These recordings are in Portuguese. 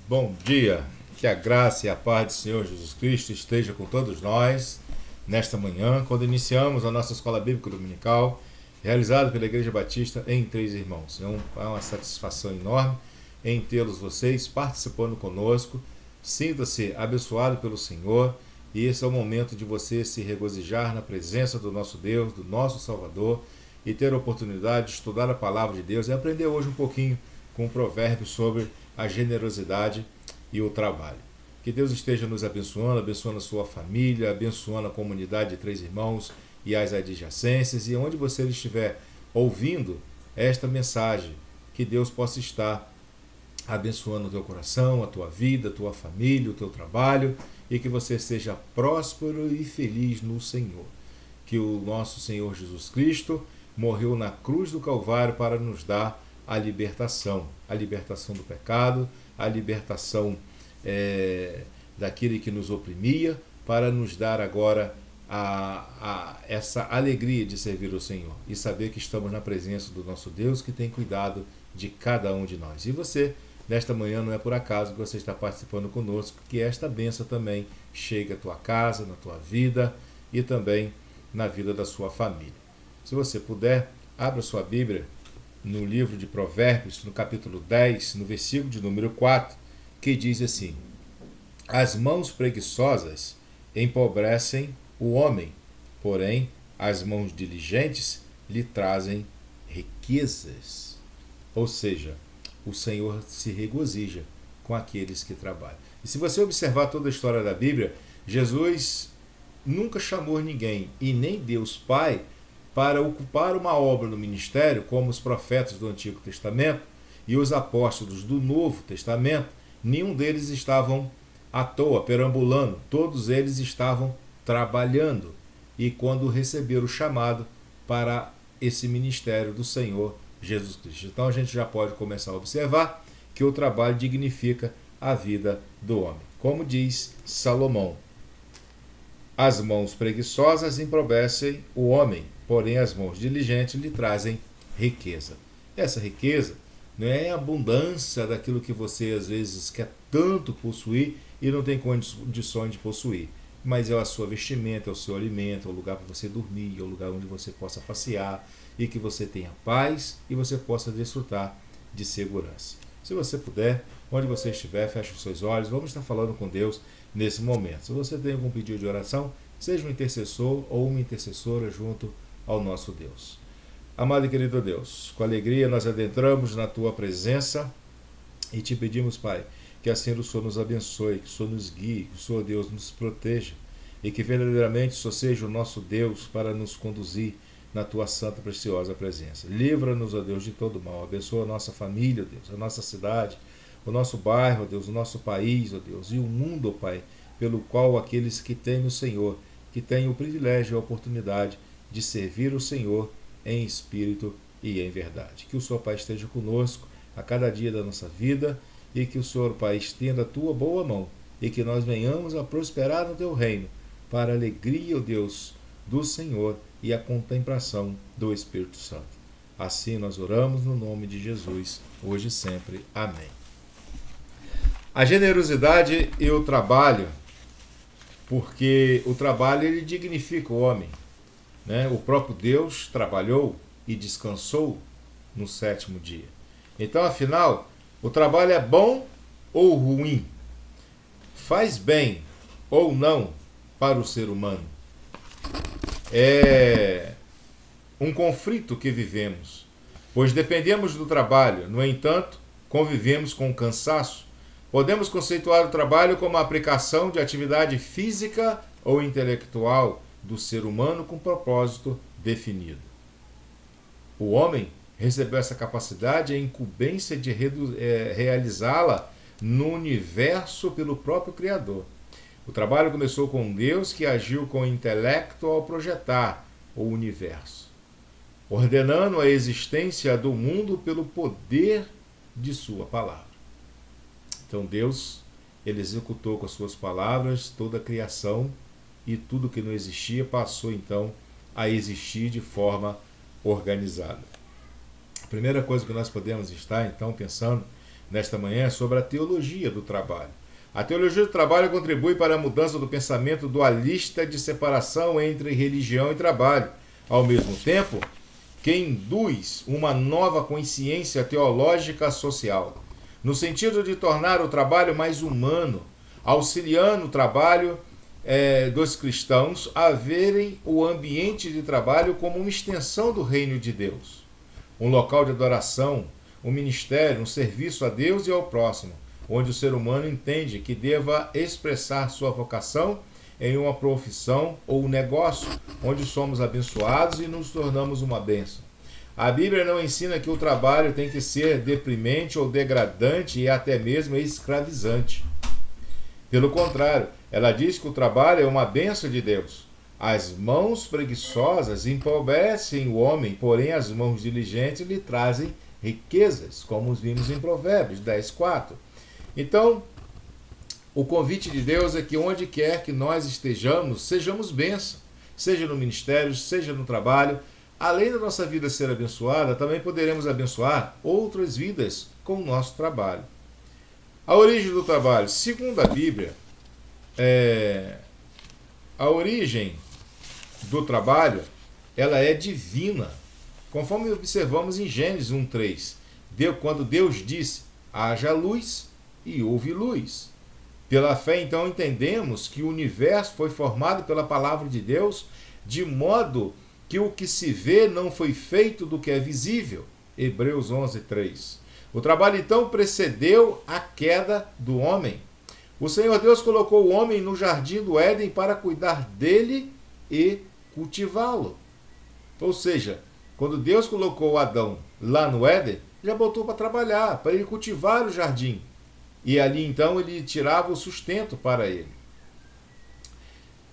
Bom dia, que a graça e a paz do Senhor Jesus Cristo esteja com todos nós nesta manhã, quando iniciamos a nossa escola bíblica dominical, realizada pela Igreja Batista em Três Irmãos. É uma satisfação enorme em tê-los vocês participando conosco. Sinta-se abençoado pelo Senhor e esse é o momento de você se regozijar na presença do nosso Deus, do nosso Salvador e ter a oportunidade de estudar a palavra de Deus e aprender hoje um pouquinho com um provérbio sobre a generosidade e o trabalho. Que Deus esteja nos abençoando, abençoando a sua família, abençoando a comunidade de Três Irmãos e as adjacências, e onde você estiver ouvindo esta mensagem, que Deus possa estar abençoando o teu coração, a tua vida, a tua família, o teu trabalho, e que você seja próspero e feliz no Senhor. Que o nosso Senhor Jesus Cristo morreu na cruz do Calvário para nos dar a libertação do pecado, a libertação daquele que nos oprimia, para nos dar agora essa alegria de servir o Senhor e saber que estamos na presença do nosso Deus que tem cuidado de cada um de nós. E você, nesta manhã, não é por acaso que você está participando conosco, que esta bênção também chega à tua casa, na tua vida e também na vida da sua família. Se você puder, abra sua Bíblia no livro de Provérbios, no capítulo 10, no versículo de número 4, que diz assim: as mãos preguiçosas empobrecem o homem, porém as mãos diligentes lhe trazem riquezas. Ou seja, o Senhor se regozija com aqueles que trabalham. E se você observar toda a história da Bíblia, Jesus nunca chamou ninguém, e nem Deus Pai, para ocupar uma obra no ministério, como os profetas do Antigo Testamento e os apóstolos do Novo Testamento. Nenhum deles estavam à toa, perambulando, todos eles estavam trabalhando. E quando receberam o chamado para esse ministério do Senhor Jesus Cristo. Então a gente já pode começar a observar que o trabalho dignifica a vida do homem. Como diz Salomão: as mãos preguiçosas empobrecem o homem, porém as mãos diligentes lhe trazem riqueza. Essa riqueza não é a abundância daquilo que você às vezes quer tanto possuir e não tem condições de possuir, mas é a sua vestimenta, é o seu alimento, é o lugar para você dormir, é o lugar onde você possa passear e que você tenha paz e você possa desfrutar de segurança. Se você puder, onde você estiver, feche os seus olhos, vamos estar falando com Deus nesse momento. Se você tem algum pedido de oração, seja um intercessor ou uma intercessora junto ao nosso Deus. Amado e querido Deus, com alegria nós adentramos na Tua presença e te pedimos, Pai, que assim o Senhor nos abençoe, que o Senhor nos guie, que o Senhor Deus nos proteja e que verdadeiramente o Senhor seja o nosso Deus para nos conduzir na Tua santa e preciosa presença. Livra-nos, ó Deus, de todo mal. Abençoa a nossa família, ó Deus, a nossa cidade, o nosso bairro, ó Deus, o nosso país, ó Deus, e o mundo, ó Pai, pelo qual aqueles que têm o Senhor, que têm o privilégio e a oportunidade de servir o Senhor em espírito e em verdade. Que o Senhor, Pai, esteja conosco a cada dia da nossa vida e que o Senhor, Pai, estenda a Tua boa mão e que nós venhamos a prosperar no Teu reino, para a alegria, ó Deus, do Senhor e a contemplação do Espírito Santo. Assim nós oramos no nome de Jesus, hoje e sempre. Amém. A generosidade e o trabalho, porque o trabalho ele dignifica o homem, né? O próprio Deus trabalhou e descansou no sétimo dia. Então, afinal, o trabalho é bom ou ruim? Faz bem ou não para o ser humano? É um conflito que vivemos, pois dependemos do trabalho, no entanto, convivemos com o cansaço. Podemos conceituar o trabalho como a aplicação de atividade física ou intelectual do ser humano com propósito definido. O homem recebeu essa capacidade e a incumbência de realizá-la no universo pelo próprio Criador. O trabalho começou com Deus, que agiu com o intelecto ao projetar o universo, ordenando a existência do mundo pelo poder de sua palavra. Então Deus, ele executou com as suas palavras toda a criação e tudo que não existia passou então a existir de forma organizada. A primeira coisa que nós podemos estar então pensando nesta manhã sobre a teologia do trabalho. A teologia do trabalho contribui para a mudança do pensamento dualista de separação entre religião e trabalho, ao mesmo tempo que induz uma nova consciência teológica social, no sentido de tornar o trabalho mais humano, auxiliando o trabalho dos cristãos a verem o ambiente de trabalho como uma extensão do reino de Deus, um local de adoração, um ministério, um serviço a Deus e ao próximo, onde o ser humano entende que deva expressar sua vocação em uma profissão ou um negócio, onde somos abençoados e nos tornamos uma bênção. A Bíblia não ensina que o trabalho tem que ser deprimente ou degradante e até mesmo escravizante. Pelo contrário, ela diz que o trabalho é uma bênção de Deus. As mãos preguiçosas empobrecem o homem, porém as mãos diligentes lhe trazem riquezas, como vimos em Provérbios 10:4. Então, o convite de Deus é que onde quer que nós estejamos, sejamos bênção, seja no ministério, seja no trabalho. Além da nossa vida ser abençoada, também poderemos abençoar outras vidas com o nosso trabalho. A origem do trabalho, segundo a Bíblia, a origem do trabalho, ela é divina, conforme observamos em Gênesis 1:3, quando Deus disse, haja luz e houve luz. Pela fé, então, entendemos que o universo foi formado pela palavra de Deus, de modo que o que se vê não foi feito do que é visível. Hebreus 11:3. O trabalho, então, precedeu a queda do homem. O Senhor Deus colocou o homem no jardim do Éden para cuidar dele e cultivá-lo. Ou seja, quando Deus colocou Adão lá no Éden, já botou para trabalhar, para ele cultivar o jardim. E ali, então, ele tirava o sustento para ele.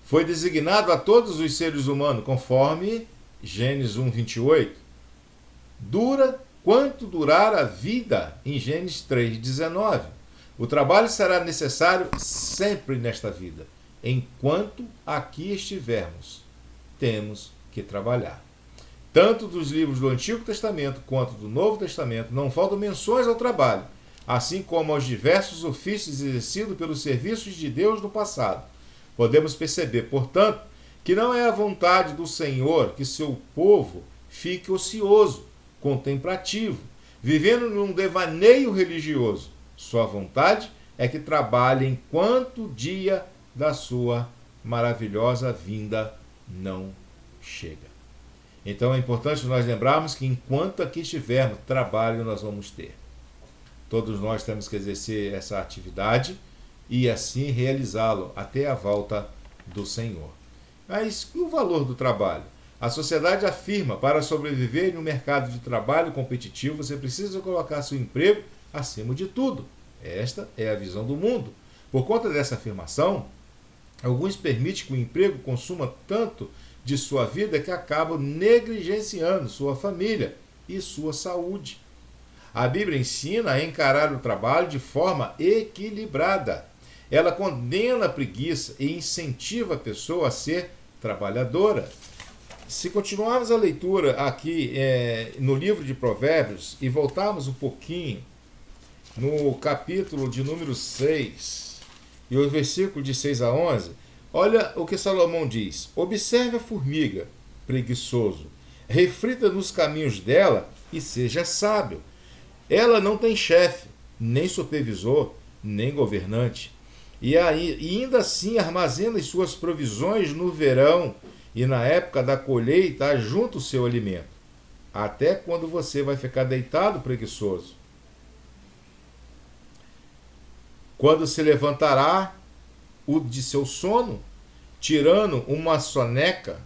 Foi designado a todos os seres humanos, conforme Gênesis 1:28. Dura quanto durar a vida, em Gênesis 3:19. O trabalho será necessário sempre nesta vida. Enquanto aqui estivermos, temos que trabalhar. Tanto dos livros do Antigo Testamento quanto do Novo Testamento não faltam menções ao trabalho, assim como aos diversos ofícios exercidos pelos serviços de Deus no passado. Podemos perceber, portanto, que não é a vontade do Senhor que seu povo fique ocioso, contemplativo, vivendo num devaneio religioso. Sua vontade é que trabalhe enquanto o dia da sua maravilhosa vinda não chega. Então é importante nós lembrarmos que enquanto aqui estivermos, trabalho nós vamos ter. Todos nós temos que exercer essa atividade e assim realizá-lo até a volta do Senhor. Mas e o valor do trabalho? A sociedade afirma, para sobreviver no mercado de trabalho competitivo, você precisa colocar seu emprego acima de tudo. Esta é a visão do mundo. Por conta dessa afirmação, alguns permitem que o emprego consuma tanto de sua vida que acabam negligenciando sua família e sua saúde. A Bíblia ensina a encarar o trabalho de forma equilibrada. Ela condena a preguiça e incentiva a pessoa a ser trabalhadora. Se continuarmos a leitura aqui no livro de Provérbios e voltarmos um pouquinho no capítulo de número 6 e o versículo de 6 a 11, olha o que Salomão diz. Observe a formiga, preguiçoso, reflita nos caminhos dela e seja sábio. Ela não tem chefe, nem supervisor, nem governante. E ainda assim armazena as suas provisões no verão e na época da colheita ajunta o seu alimento. Até quando você vai ficar deitado, preguiçoso? Quando se levantará de seu sono, tirando uma soneca,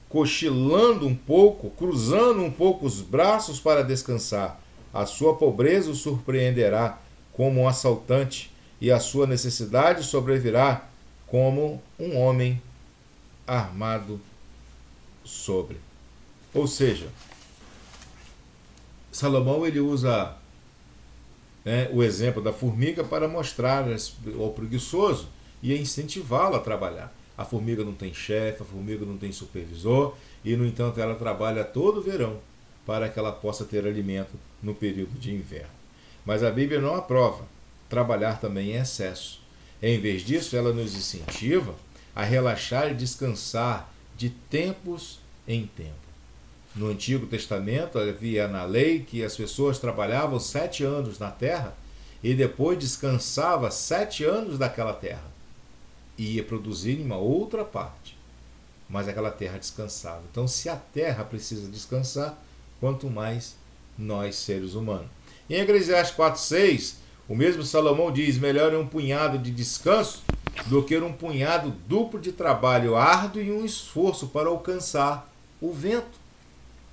cochilando um pouco, cruzando um pouco os braços para descansar. A sua pobreza o surpreenderá como um assaltante, e a sua necessidade sobrevirá como um homem armado sobre. Ou seja, Salomão ele usa o exemplo da formiga para mostrar ao preguiçoso e incentivá-lo a trabalhar. A formiga não tem chefe, a formiga não tem supervisor e, no entanto, ela trabalha todo o verão para que ela possa ter alimento no período de inverno. Mas a Bíblia não aprova trabalhar também em excesso. Em vez disso, ela nos incentiva a relaxar e descansar de tempos em tempo. No Antigo Testamento havia na lei que as pessoas trabalhavam 7 anos na terra e depois descansava 7 anos daquela terra. E ia produzir em uma outra parte. Mas aquela terra descansava. Então, se a terra precisa descansar, quanto mais nós, seres humanos. Em Eclesiastes 4:6, o mesmo Salomão diz: melhor é um punhado de descanso do que um punhado duplo de trabalho árduo e um esforço para alcançar o vento.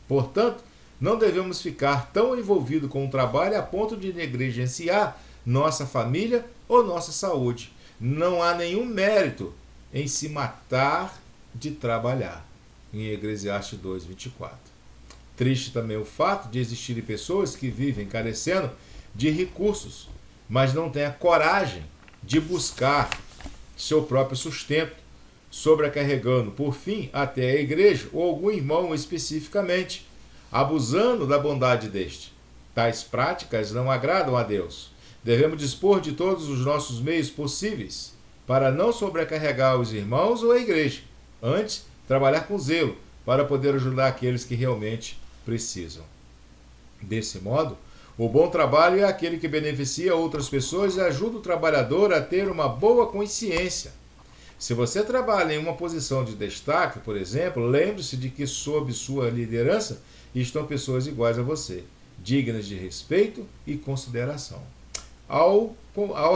Portanto, não devemos ficar tão envolvidos com o trabalho a ponto de negligenciar nossa família ou nossa saúde. Não há nenhum mérito em se matar de trabalhar. Em Eclesiastes 2:24. Triste também o fato de existirem pessoas que vivem carecendo de recursos, mas não têm a coragem de buscar seu próprio sustento, sobrecarregando, por fim, até a igreja ou algum irmão especificamente, abusando da bondade deste. Tais práticas não agradam a Deus. Devemos dispor de todos os nossos meios possíveis para não sobrecarregar os irmãos ou a igreja. Antes, trabalhar com zelo para poder ajudar aqueles que realmente precisam. Desse modo, o bom trabalho é aquele que beneficia outras pessoas e ajuda o trabalhador a ter uma boa consciência. Se você trabalha em uma posição de destaque, por exemplo, lembre-se de que sob sua liderança estão pessoas iguais a você, dignas de respeito e consideração. Ao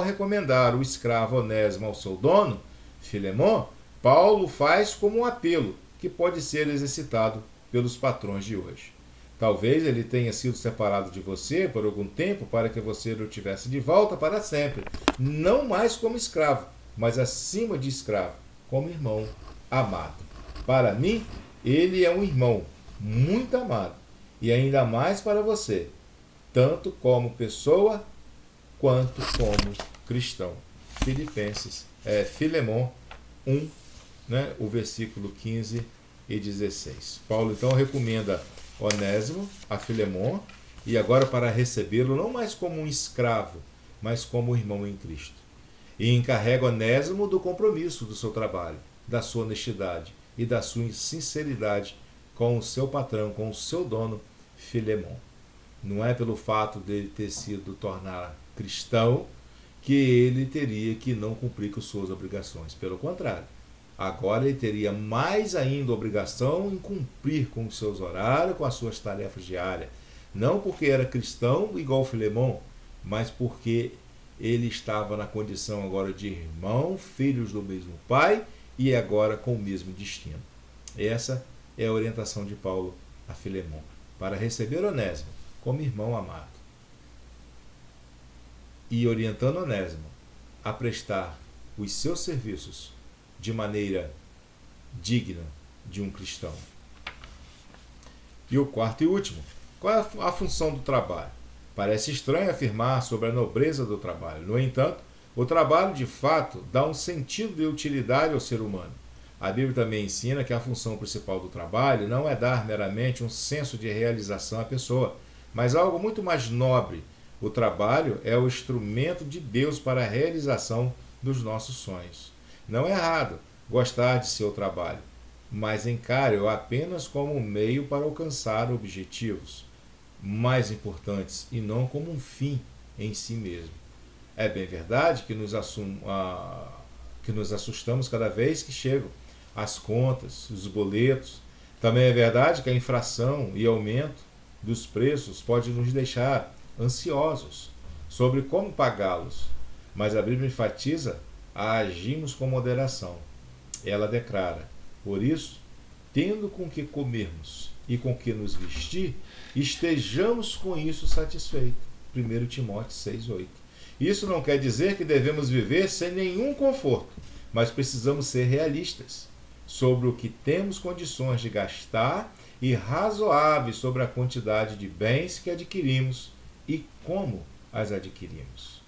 recomendar o escravo Onésimo ao seu dono, Filemon, Paulo faz como um apelo que pode ser exercitado pelos patrões de hoje. Talvez ele tenha sido separado de você por algum tempo para que você o tivesse de volta para sempre, não mais como escravo, mas acima de escravo, como irmão amado. Para mim, ele é um irmão muito amado, e ainda mais para você, tanto como pessoa quanto como cristão. Filemon 1, o versículo 15 e 16. Paulo então recomenda Onésimo a Filemon, e agora para recebê-lo não mais como um escravo, mas como um irmão em Cristo. E encarrega Onésimo do compromisso do seu trabalho, da sua honestidade e da sua sinceridade com o seu patrão, com o seu dono, Filemon. Não é pelo fato dele ter sido tornar cristão que ele teria que não cumprir com suas obrigações. Pelo contrário, agora ele teria mais ainda obrigação em cumprir com os seus horários, com as suas tarefas diárias. Não porque era cristão igual Filemon, mas porque ele estava na condição agora de irmão, filhos do mesmo pai e agora com o mesmo destino. Essa é a orientação de Paulo a Filemon, para receber Onésimo como irmão amado. E orientando Onésimo a prestar os seus serviços de maneira digna de um cristão. E o quarto e último, qual é a função do trabalho? Parece estranho afirmar sobre a nobreza do trabalho. No entanto, o trabalho de fato dá um sentido de utilidade ao ser humano. A Bíblia também ensina que a função principal do trabalho não é dar meramente um senso de realização à pessoa, mas algo muito mais nobre. O trabalho é o instrumento de Deus para a realização dos nossos sonhos. Não é errado gostar de seu trabalho, mas encare-o apenas como um meio para alcançar objetivos mais importantes e não como um fim em si mesmo. É bem verdade que nos assustamos cada vez que chegam as contas, os boletos. Também é verdade que a inflação e aumento dos preços pode nos deixar ansiosos sobre como pagá-los, mas a Bíblia enfatiza a agirmos com moderação. Ela declara: por isso, tendo com que comermos e com que nos vestir, estejamos com isso satisfeitos. 1 Timóteo 6:8. Isso não quer dizer que devemos viver sem nenhum conforto, mas precisamos ser realistas sobre o que temos condições de gastar e razoáveis sobre a quantidade de bens que adquirimos e como as adquirimos.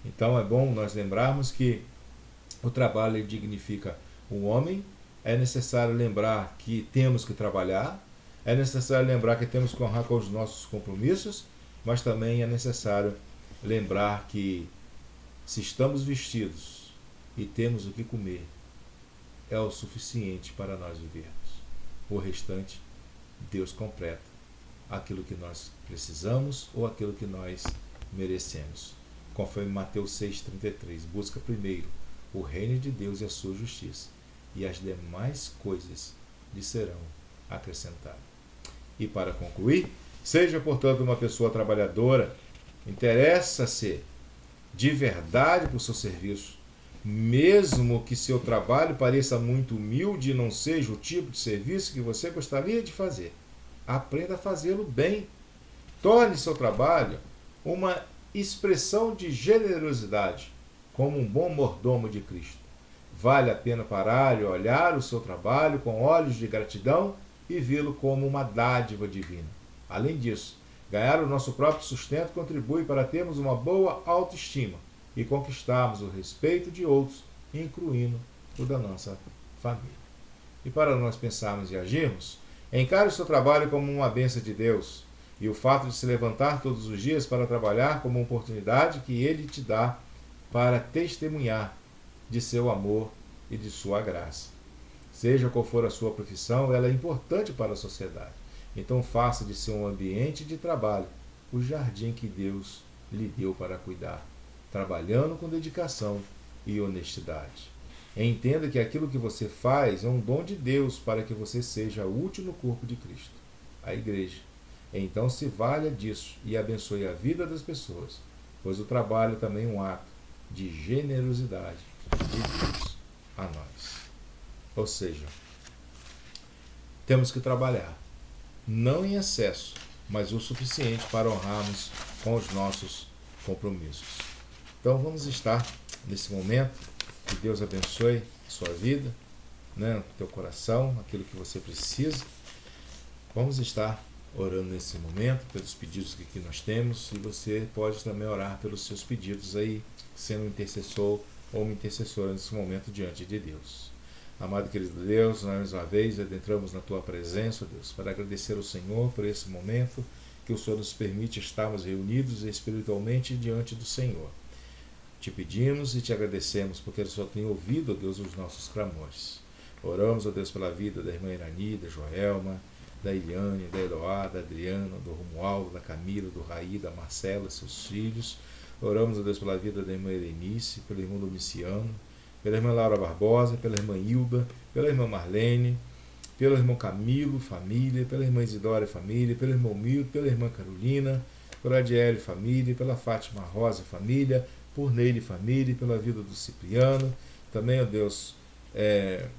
Então é bom nós lembrarmos que o trabalho dignifica o homem, é necessário lembrar que temos que trabalhar, é necessário lembrar que temos que honrar com os nossos compromissos, mas também é necessário lembrar que se estamos vestidos e temos o que comer, é o suficiente para nós vivermos. O restante, Deus completa aquilo que nós precisamos ou aquilo que nós merecemos. Conforme Mateus 6,33, busca primeiro o reino de Deus e a sua justiça, e as demais coisas lhe serão acrescentadas. E para concluir, seja, portanto, uma pessoa trabalhadora, interessa-se de verdade por seu serviço, mesmo que seu trabalho pareça muito humilde e não seja o tipo de serviço que você gostaria de fazer. Aprenda a fazê-lo bem. Torne seu trabalho uma expressão de generosidade, como um bom mordomo de Cristo. Vale a pena parar e olhar o seu trabalho com olhos de gratidão e vê-lo como uma dádiva divina. Além disso, ganhar o nosso próprio sustento contribui para termos uma boa autoestima e conquistarmos o respeito de outros, incluindo o da nossa família. E para nós pensarmos e agirmos, encare o seu trabalho como uma bênção de Deus e o fato de se levantar todos os dias para trabalhar como uma oportunidade que Ele te dá para testemunhar de seu amor e de sua graça. Seja qual for a sua profissão, ela é importante para a sociedade. Então faça de seu ambiente de trabalho o jardim que Deus lhe deu para cuidar, trabalhando com dedicação e honestidade. Entenda que aquilo que você faz é um dom de Deus para que você seja útil no corpo de Cristo, a igreja. Então se valha disso e abençoe a vida das pessoas, pois o trabalho também é um ato de generosidade de Deus a nós. Ou seja, temos que trabalhar, não em excesso, mas o suficiente para honrarmos com os nossos compromissos. Então vamos estar nesse momento, que Deus abençoe a sua vida, né, o teu coração, aquilo que você precisa. Vamos estar orando nesse momento pelos pedidos que aqui nós temos, e você pode também orar pelos seus pedidos aí, sendo um intercessor ou uma intercessora nesse momento diante de Deus. Amado e querido Deus, nós mais uma vez adentramos na Tua presença, Deus, para agradecer ao Senhor por esse momento que o Senhor nos permite estarmos reunidos espiritualmente diante do Senhor. Te pedimos e te agradecemos porque o Senhor tem ouvido, Deus, os nossos clamores. Oramos, ó Deus, pela vida da irmã Irani, da Joelma, da Eliane, da Eloá, da Adriana, do Romualdo, da Camila, do Raí, da Marcela, seus filhos. Oramos, ó Deus, pela vida da irmã Helenice, pelo irmão Domiciano, pela irmã Laura Barbosa, pela irmã Hilda, pela irmã Marlene, pelo irmão Camilo, família, pela irmã Isidora, família, pelo irmão Milton, pela irmã Carolina, pela Adiele, família, pela Fátima Rosa, família, por Neile, família, pela vida do Cipriano, também, ó Deus,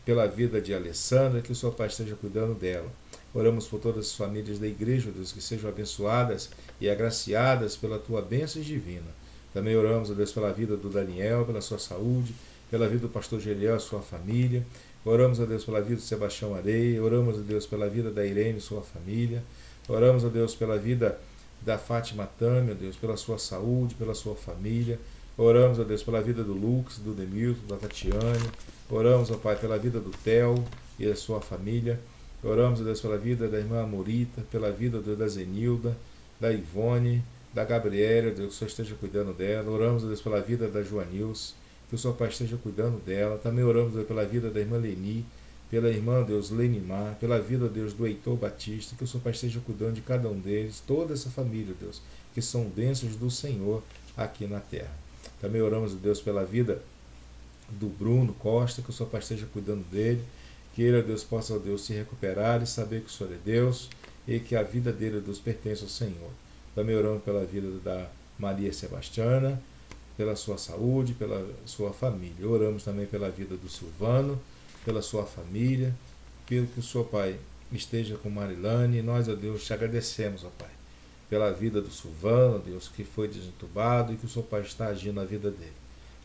pela vida de Alessandra, que o Senhor Pai esteja cuidando dela. Oramos por todas as famílias da igreja, ó Deus, que sejam abençoadas e agraciadas pela Tua bênção divina. Também oramos, ó Deus, pela vida do Daniel, pela sua saúde, pela vida do pastor Geliel, sua família. Oramos, ó Deus, pela vida do Sebastião Areia. Oramos, ó Deus, pela vida da Irene, sua família. Oramos, ó Deus, pela vida da Fátima Tâmia, ó Deus, pela sua saúde, pela sua família. Oramos, ó Deus, pela vida do Lucas, do Demilton, da Tatiane. Oramos, ó Pai, pela vida do Theo e da sua família. Oramos, ó Deus, pela vida da irmã Amorita, pela vida da Zenilda, da Ivone, da Gabriela, Deus, que o Senhor esteja cuidando dela. Oramos, ó Deus, pela vida da Joanilce, que o Senhor Pai esteja cuidando dela. Também oramos, Deus, pela vida da irmã Leni, pela irmã, Deus, Lenimar, pela vida, Deus, do Heitor Batista, que o Senhor Pai esteja cuidando de cada um deles, toda essa família, Deus, que são bênçãos do Senhor aqui na terra. Também oramos, Deus, pela vida do Bruno Costa, que o Senhor Pai esteja cuidando dele, que ele, Deus, possa, Deus, se recuperar e saber que o Senhor é Deus e que a vida dele, Deus, pertence ao Senhor. Também oramos pela vida da Maria Sebastiana, pela sua saúde, pela sua família. Oramos também pela vida do Silvano, pela sua família, pelo que o Senhor Pai esteja com Marilane. E nós, ó Deus, te agradecemos, ó Pai, pela vida do Silvano, ó Deus, que foi desentubado e que o Senhor Pai está agindo na vida dele.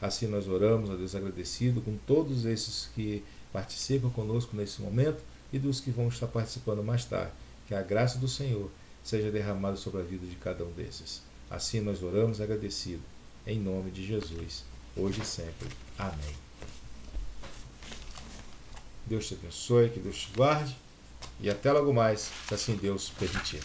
Assim nós oramos, ó Deus, agradecido com todos esses que participam conosco nesse momento e dos que vão estar participando mais tarde. Que a graça do Senhor seja derramada sobre a vida de cada um desses. Assim nós oramos agradecido, em nome de Jesus, hoje e sempre. Amém. Deus te abençoe, que Deus te guarde, e até logo mais, se assim Deus permitir.